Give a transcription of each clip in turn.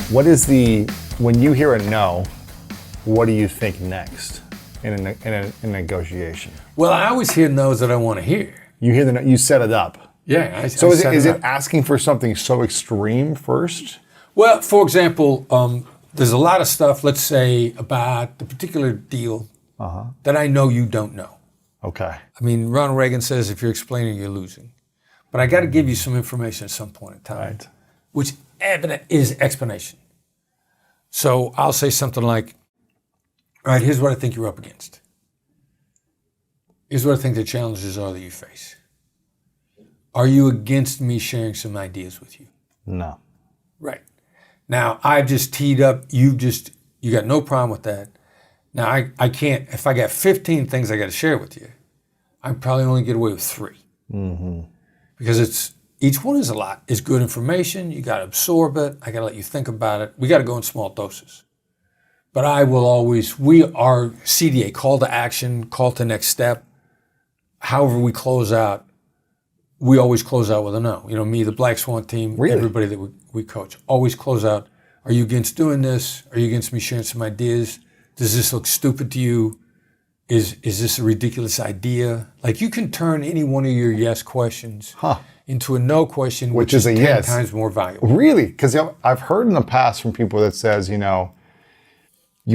What is when you hear a no, what do you think next in a negotiation? Well, I always hear no's that I want to hear. You hear the no, you set it up. Yeah. So is it asking for something so extreme first? Well, for example, there's a lot of stuff, let's say, about the particular deal that I know you don't know. Okay. I mean, Ronald Reagan says if you're explaining, you're losing. But I got to give you some information at some point in time, Right. which is explanation. So I'll say something like, all right, here's what I think you're up against. Here's what I think the challenges are that you face. Are you against me sharing some ideas with you? No. Right. Now, I've just teed up, you got no problem with that. Now, I can't, if I got 15 things I got to share with you, I probably only get away with 3. Mm-hmm. Because each one is a lot. It's good information, you got to absorb it, I got to let you think about it. We got to go in small doses. But I will always, our CDA, call to action, call to next step, however we close out, we always close out with a no. You know, me, the Black Swan team, Really? Everybody that we coach, always close out, are you against doing this? Are you against me sharing some ideas? Does this look stupid to you? Is this a ridiculous idea? Like, you can turn any one of your yes questions into a no question, which is a 10 yes. times more valuable. Really? Because I've heard in the past from people that says, you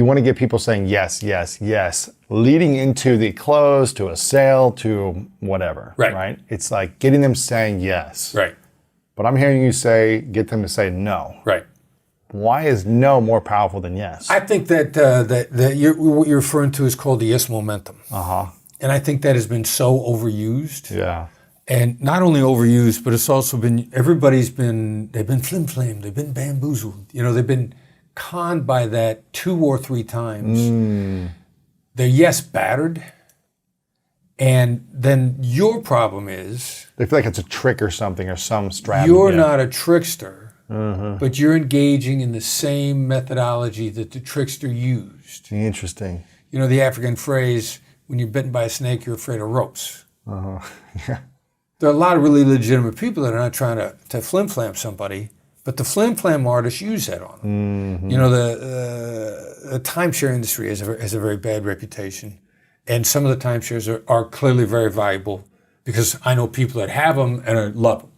want to get people saying yes, yes, yes, leading into the close, to a sale, to whatever, right? It's like getting them saying yes. Right. But I'm hearing you get them to say no. Right. Why is no more powerful than yes? I think that what you're referring to is called the yes momentum. And I think that has been so overused. Yeah. And not only overused, but it's also been, they've been flim-flammed, they've been bamboozled. They've been conned by that 2 or 3 times. They're yes battered. And then your problem is, They feel like it's a trick or something or some strategy. You're not a trickster, but you're engaging in the same methodology that the trickster used. Interesting. The African phrase, when you're bitten by a snake, you're afraid of ropes. Yeah. There are a lot of really legitimate people that are not trying to flim-flam somebody, but the flim-flam artists use that on them. The timeshare industry has a very bad reputation. And some of the timeshares are clearly very valuable because I know people that have them and love them.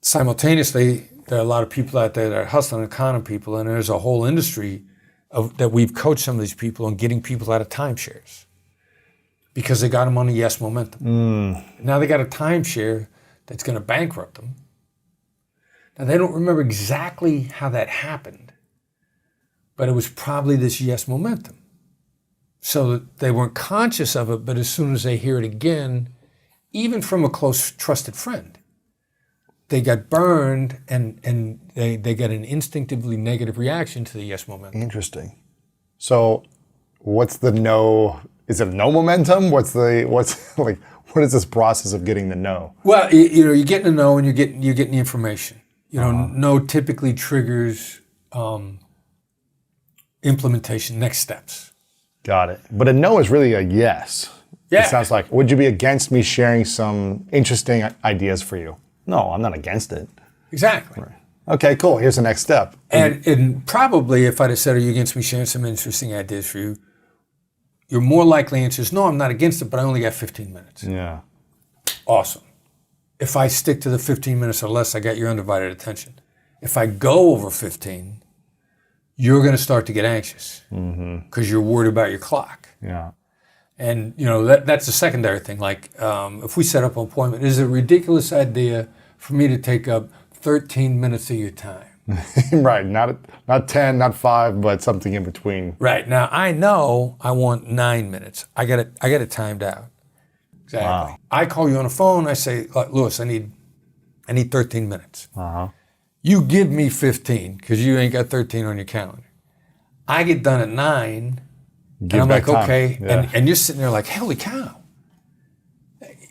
Simultaneously, there are a lot of people out there that are hustling and conning people, and there's a whole industry that we've coached some of these people on getting people out of timeshares because they got them on a yes momentum. Now they got a timeshare that's going to bankrupt them. Now they don't remember exactly how that happened, but it was probably this yes momentum. So that they weren't conscious of it, but as soon as they hear it again, even from a close, trusted friend, they got burned and they got an instinctively negative reaction to the yes momentum. Interesting. So what's the no? Is it no momentum? What is this process of getting the no? Well, you're getting a no and you're getting the information. No typically triggers implementation, next steps. Got it. But a no is really a yes. Yeah. It sounds like, would you be against me sharing some interesting ideas for you? No, I'm not against it. Exactly. Right. Okay, cool. Here's the next step. And probably if I'd have said, are you against me sharing some interesting ideas for you? Your more likely answer is, no, I'm not against it, but I only got 15 minutes. Yeah. Awesome. If I stick to the 15 minutes or less, I got your undivided attention. If I go over 15, you're going to start to get anxious because you're worried about your clock. Yeah. And, that's a secondary thing. Like, if we set up an appointment, is it a ridiculous idea for me to take up 13 minutes of your time? Right. Not 10, not 5, but something in between. Right. Now, I know I want 9 minutes. I got it timed out. Exactly. Wow. I call you on the phone. I say, Louis, I need 13 minutes. You give me 15 because you ain't got 13 on your calendar. I get done at 9, and I'm like, time. okay. Yeah. And you're sitting there like, holy cow.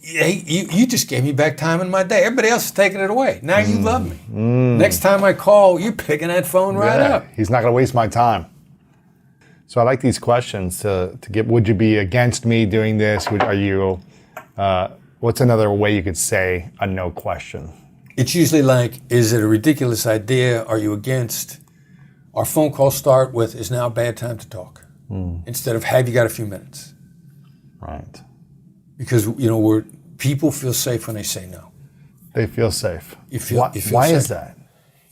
You just gave me back time in my day. Everybody else is taking it away. Now you love me. Next time I call, you're picking that phone right up. He's not going to waste my time. So I like these questions to get, would you be against me doing this? What's another way you could say a no question? It's usually like, is it a ridiculous idea? Are you against? Our phone calls start with, is now a bad time to talk? Instead of, have you got a few minutes? Right. Because, people feel safe when they say no. They feel safe. You feel Why safe. is that?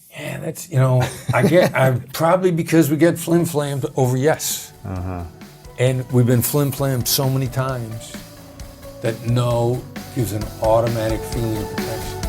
Yeah, that's, I probably because we get flim-flammed over yes. And we've been flim-flammed so many times that no gives an automatic feeling of protection.